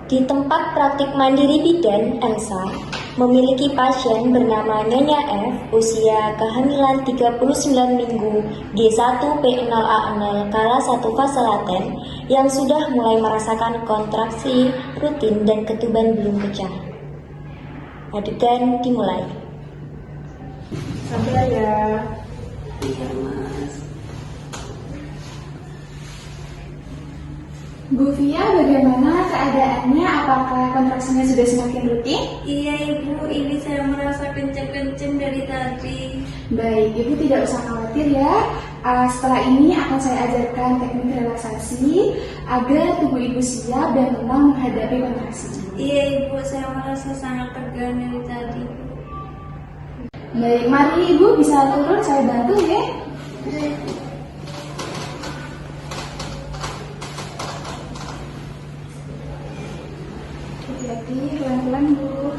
Di tempat praktik mandiri bidan Elsa memiliki pasien bernama Nyonya F, usia kehamilan 39 minggu, G1P0A0 kala 1 fase laten, yang sudah mulai merasakan kontraksi rutin dan ketuban belum pecah. Adegan dimulai. Sabar ya. Iya, Mas. Bu Via, bagaimana keadaannya? Apakah kontraksinya sudah semakin rutin? Iya, Ibu. Ini saya merasa kenceng-kenceng dari tadi. Baik, Ibu tidak usah khawatir ya. Setelah ini akan saya ajarkan teknik relaksasi agar tubuh Ibu siap dan tenang menghadapi kontraksi. Iya, Ibu. Saya merasa sangat tegang dari tadi. Baik, mari Ibu bisa turun, saya bantu ya. Hati-hati, pelan-pelan Bu.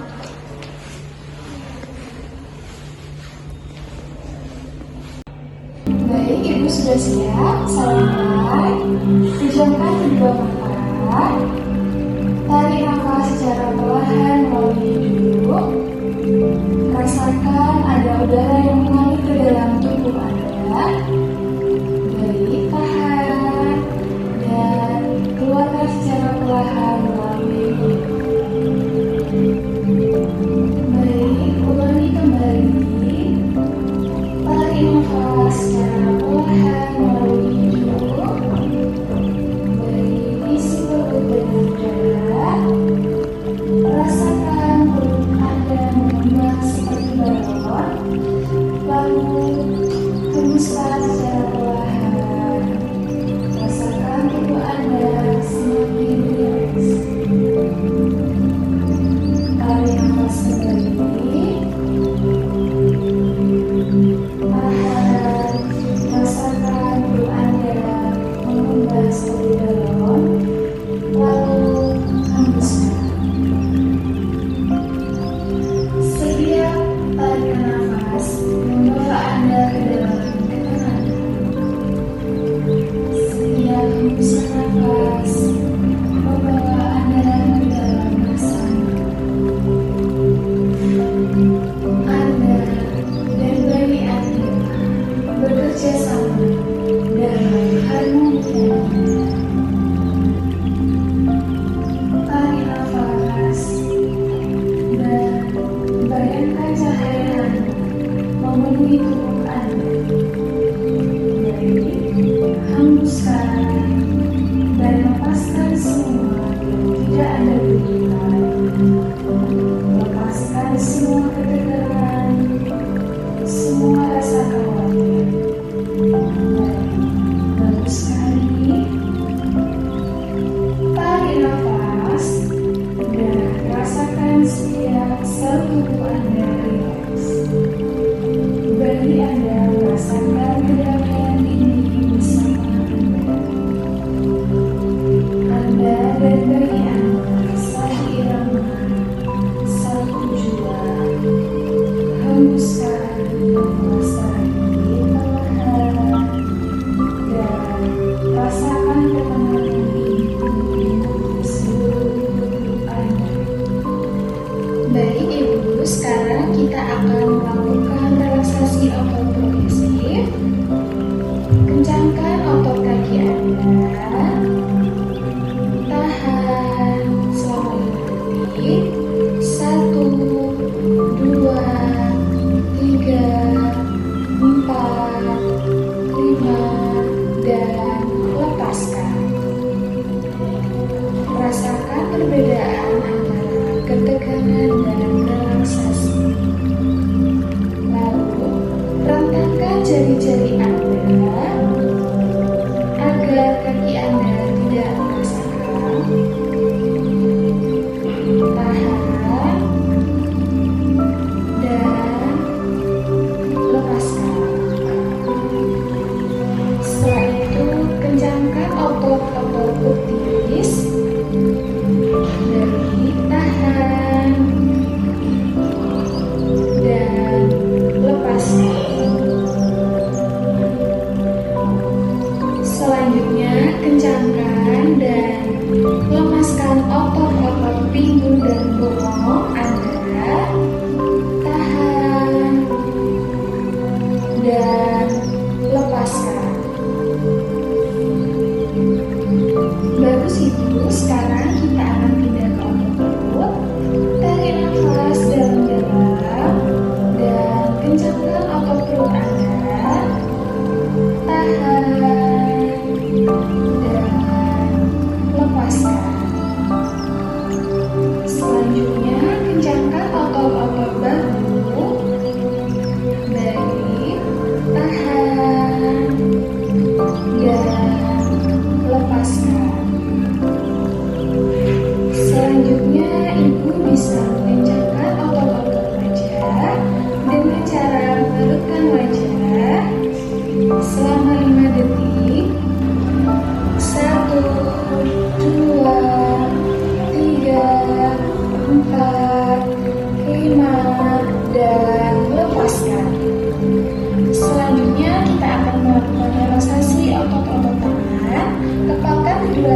Baik, Ibu sudah siap. Santai, pejamkan kedua mata. Tarik nafas secara perlahan melalui hidung. Rasakan ada udara yang mengalir ke dalam tubuh Anda. Baik, tahan dan keluarkan secara perlahan melalui hidung. Baik, ulangi kembali. Tarik nafas secara perlahan melalui hidung. Baik, isi perut dengan udara. Rasakan perut Anda mengembang seperti balon. Lalu hembuskan secara perlahan. Rasakan tubuh Anda semakin rileks.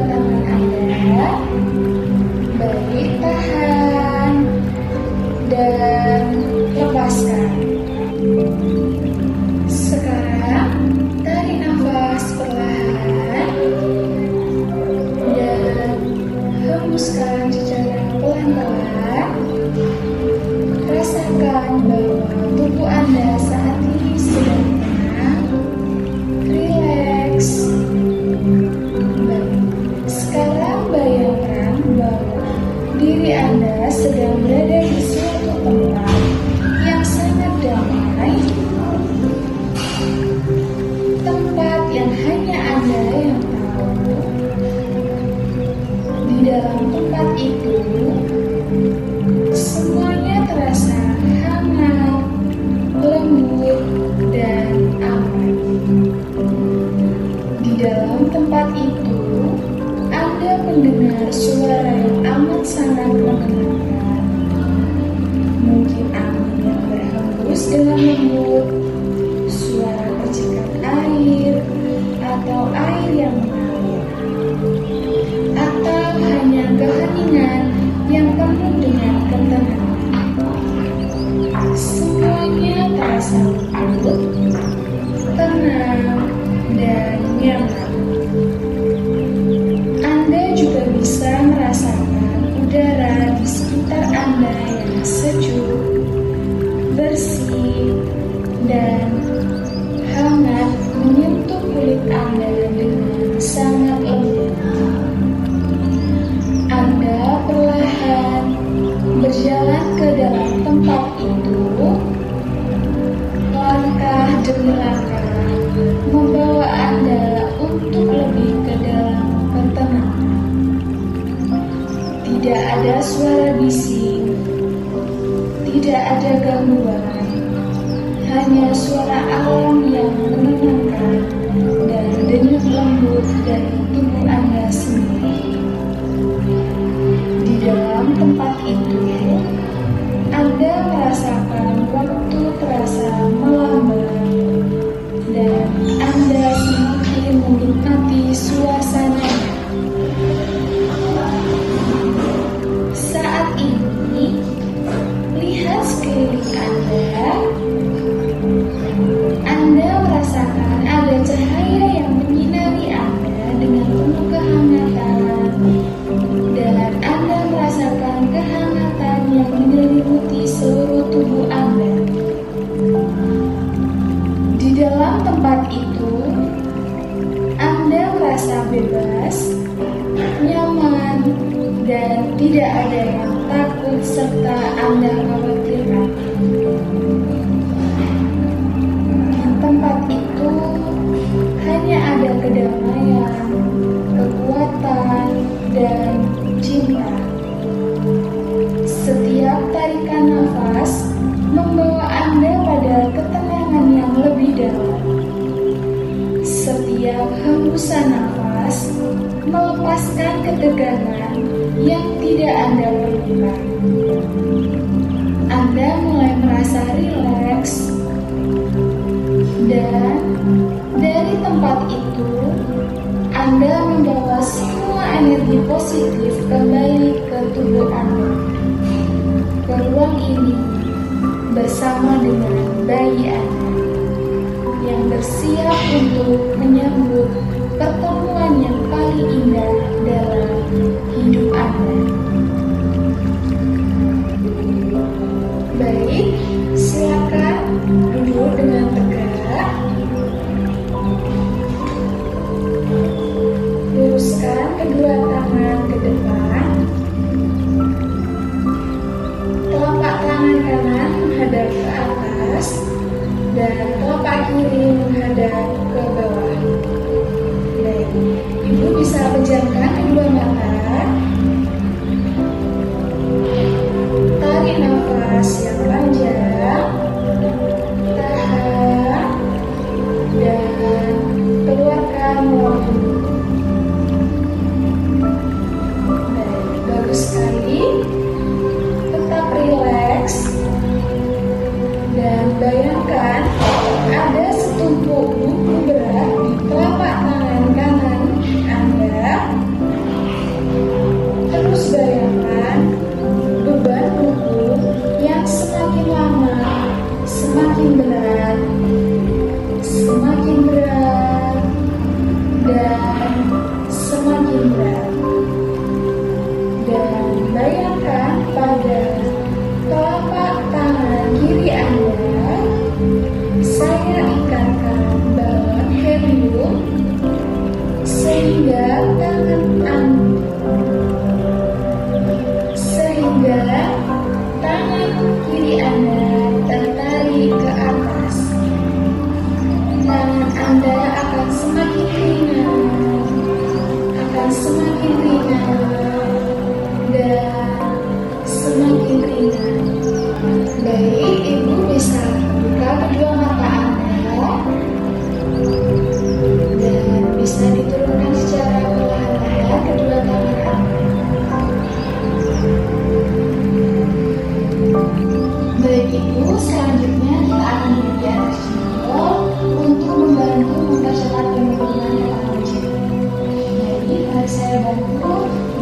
tangan Anda. Baik, tahan dan lepaskan. Sekarang tarik nafas perlahan dan hembuskan secara pelan-pelan. Rasakan bahwa tubuh Anda saat ini sedang tenang, rileks. Baik, sekarang bayangkan bahwa diri Anda sedang berada di suatu tempat yang sangat damai, tempat yang hanya Anda yang tahu. Di dalam tempat itu, semuanya terasa hangat, lembut, dan aman. Di dalam tempat itu, Anda mendengar suara yang amat sangat menenangkan. Mungkin angin yang berhembus dengan lembut, suara percikan air, atau air yang mengalir, atau hanya keheningan yang penuh dengan ketenangan. Semuanya terasa lembut, tenang, dan nyaman. Anda juga bisa merasakan udara di sekitar Anda yang sejuk, bersih, dan hangat menyentuh kulit Anda dengan sangat lembut. Anda perlahan berjalan ke dalam tempat itu, langkah demi langkah membawa Anda untuk lebih ke dalam ketenangan. Tidak ada suara bising, tidak ada gangguan, hanya suara alam yang menenangkan dan denyut lembut dari tubuh Anda sendiri. Di dalam tempat itu, Anda merasakan waktu terasa melambat dan Anda semakin menikmati suasananya. Saat ini, lihat sekeliling Anda. Anda merasakan ada cahaya yang menyinari Anda dengan penuh kehangatan, dan Anda merasakan kehangatan yang menyelimuti seluruh tubuh Anda. Di dalam tempat itu, Anda merasa bebas, nyaman, dan tidak ada yang takut serta Anda khawatirkan. Di tempat itu hanya ada kedamaian, kekuatan, dan cinta. Setiap tarikan nafas membawa Anda pada ketenangan yang lebih dalam. Setiap hembusan nafas melepaskan ketegangan yang tidak Anda perlukan. Anda mulai merasa rileks, dan dari tempat itu Anda membawa semua energi positif kembali ke tubuh Anda, ke ruang ini bersama dengan bayi Anda yang bersiap untuk menyambut pertemuan yang paling indah dalam hidup Anda. Baik, silakan duduk dengan tegak. Luruskan kedua tangan ke depan. Telapak tangan kanan menghadap ke atas dan telapak kiri menghadap ke bawah. Baik, Ibu bisa pejamkan kedua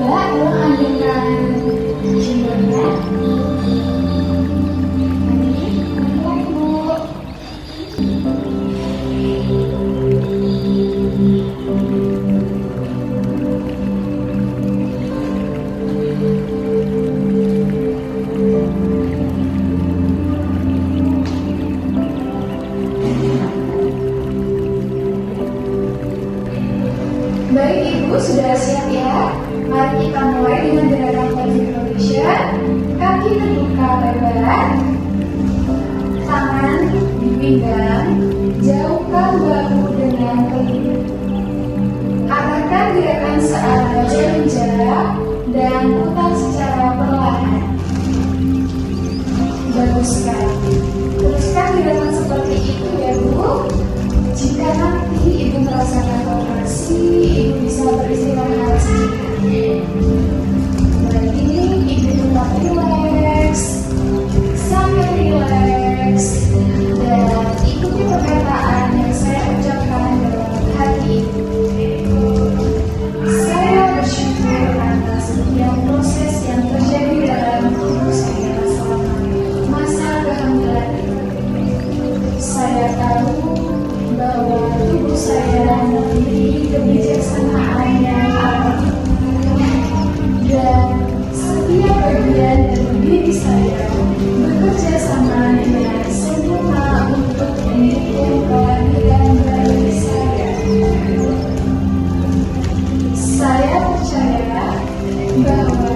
Mbak, tolong ambilkan jembolnya. Mulai, Bu. Baik Ibu, sudah siap ya? Mari kita mulai dengan gerakan body rotation. Kaki terbuka lebar, tangan di pinggang, jauhkan bahu dengan telinga. Arahkan gerakan searah jarak dan putar secara perlahan. Bagus sekali. Teruskan gerakan seperti itu ya Bu. Jika nanti Ibu merasakan kontraksi, Ibu bisa beristirahat sejenak. Baik, Ibu tetap rileks, sambil rileks, dan ikuti perkataan yang saya ucapkan dalam hati Ibu. Saya bersyukur atas setiap proses yang terjadi dalam tubuh saya selama masa kehamilan ini. Saya tahu bahwa tubuh saya memiliki kebijaksanaan yang amat dan setiap bagian dari diri saya bekerja sama dengan sempurna untuk mendukung kehadiran bayi saya. Saya percaya bahwa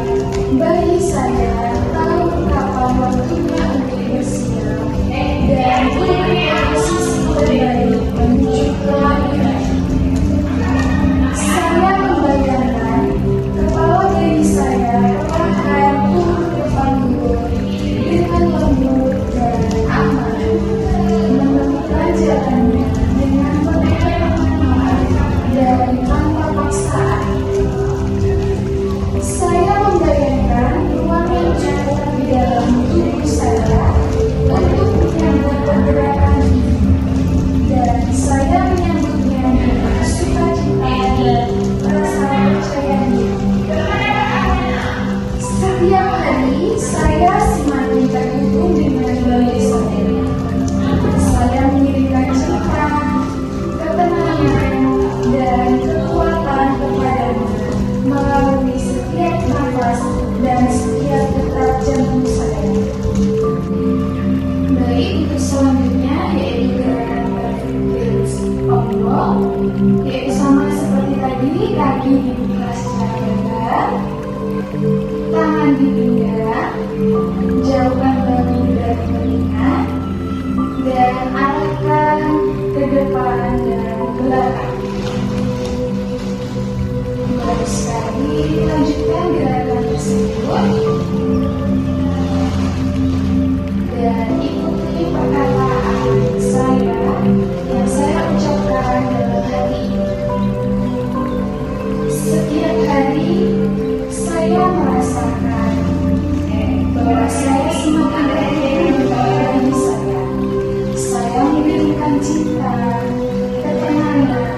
bayi saya tahu kapan waktunya untuk bersiap dan punya posisi terbaik menuju kelahiran. Saya membayangkan kepala bayi saya perlahan turun ke panggung dengan lembut dan aman, menemukan jalannya dengan penuh dan tanpa paksaan. Saya membayangkan ruang yang cukup di dalam tubuh saya untuk menyambut pergerakan ini, dan saya menyambutnya dengan sukacita dan rasa percaya diri. Setiap hari saya semakin terhubung dengan bayi saya. Saya mengirimkan cinta, ketenangan, dan kekuatan kepadanya melalui setiap nafas dan setiap detak jantung saya. Baik, untuk selanjutnya yaitu gerakan pelvis oblong, yaitu sama seperti tadi, kaki dibuka secara lebar, tangan di pinggang, jauhkan bahu dari telinga, dan arahkan ke depan dan belakang. Bagus sekali, lanjutkan gerakan tersebut dan ikuti perkataan saya yang saya ucapkan dalam hati ini. Setiap hari saya merasakan bahwa saya semakin terhubung dengan bayi saya. Saya mengirimkan cinta, ketenangan,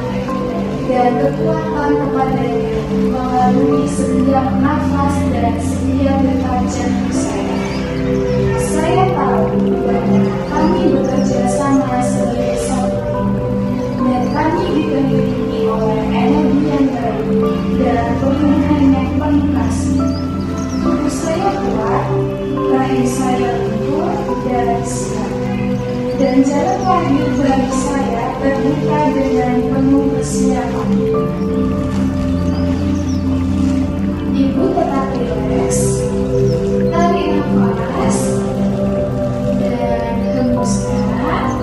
dan kekuatan kepadanya melalui setiap nafas dan setiap detak jantung saya. Saya tahu bahwa kami bekerja sama sebagai satu, dan kami dikelilingi oleh energi yang baik dan perlindungan yang penuh kasih. Tubuh saya kuat, rahim saya lentur dan siap, dan jalan lahir bagi saya terbuka dengan penuh kesiapan. Ibu tetap rileks, tarik nafas, dan hembuskan.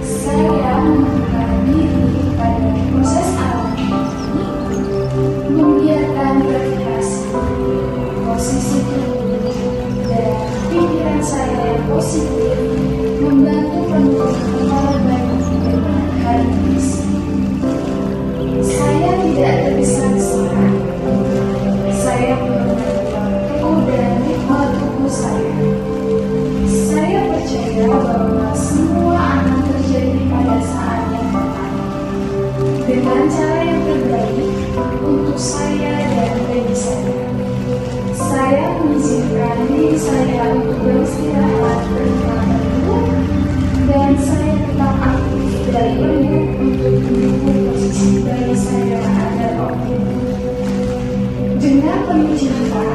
Saya membuka diri pada proses alam ini, membiarkan gravitasi, posisi tubuh, dan pikiran saya yang positif membantu penurunan kepala bayi dengan untuk saya dan bagi saya. Saya mengizinkan diri saya untuk beristirahat terlebih dahulu dan saya tetap aktif dan penuh untuk mendukung posisi bayi saya agar optimal. Dengan penuh cinta,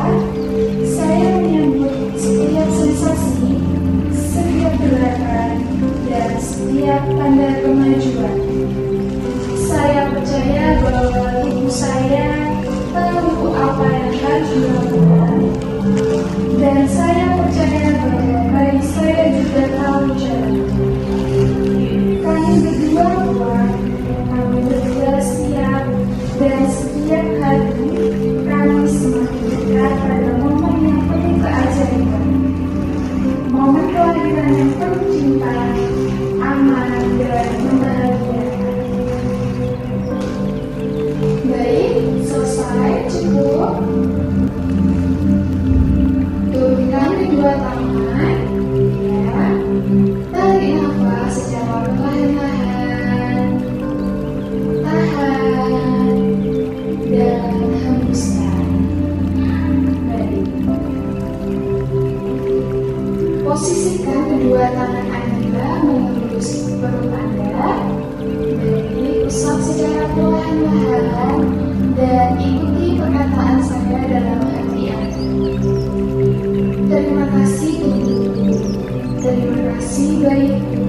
saya menyambut setiap sensasi, setiap gerakan, dan setiap tanda kemajuan. Saya percaya bahwa tubuh saya tahu apa yang harus dilakukan, dan saya percaya bahwa bayi saya juga tahu caranya. Kami berdua kuat, kami berdua siap, dan setiap hari kami semakin dekat pada momen yang penuh keajaiban. Momen kelahiran yang penuh cinta, aman, dan membahagiakan. Baik, selesai, cukup. Turunkan kedua tangan, ya. Tarik nafas secara perlahan-lahan. Tahan dan hembuskan. Baik. Posisikan kedua tangan Anda menembus perut Anda. Baik, usap secara perlahan-lahan dan ikuti perkataan saya dalam hati Anda. Terima kasih tubuhku, terima kasih bayiku.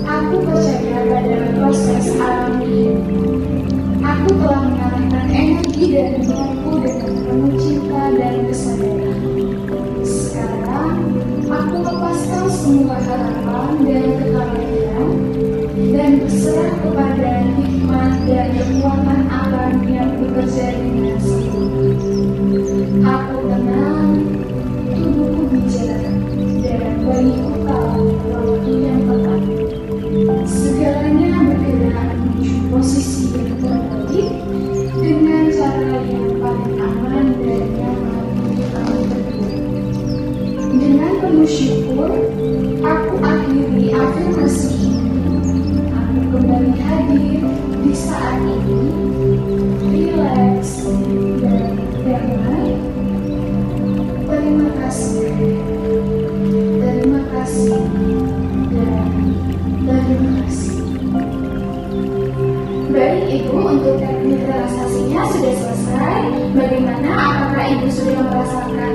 Aku percaya pada proses alami. Aku telah mengalahkan energi dan mengaku dengan penuh cinta dan kesadaran. Sekarang, aku lepaskan semua harapan dan kekhawatiran dan berserah kepada hikmat dan kekuatan alam yang bekerja dengan sempurna. Aku tenang, tubuhku bijak, dan bayiku tahu waktu yang tepat. Segalanya bergerak menuju posisi yang terbaik dengan cara yang paling aman dan nyaman untuk kami berdua. Dengan penuh syukur, aku akhiri afirmasi ini. Aku kembali hadir di saat ini, rileks dan damai. Terima kasih, terima kasih, dan terima kasih. Baik Ibu, untuk teknik relaksasinya sudah selesai. Bagaimana? Apakah Ibu sudah merasakan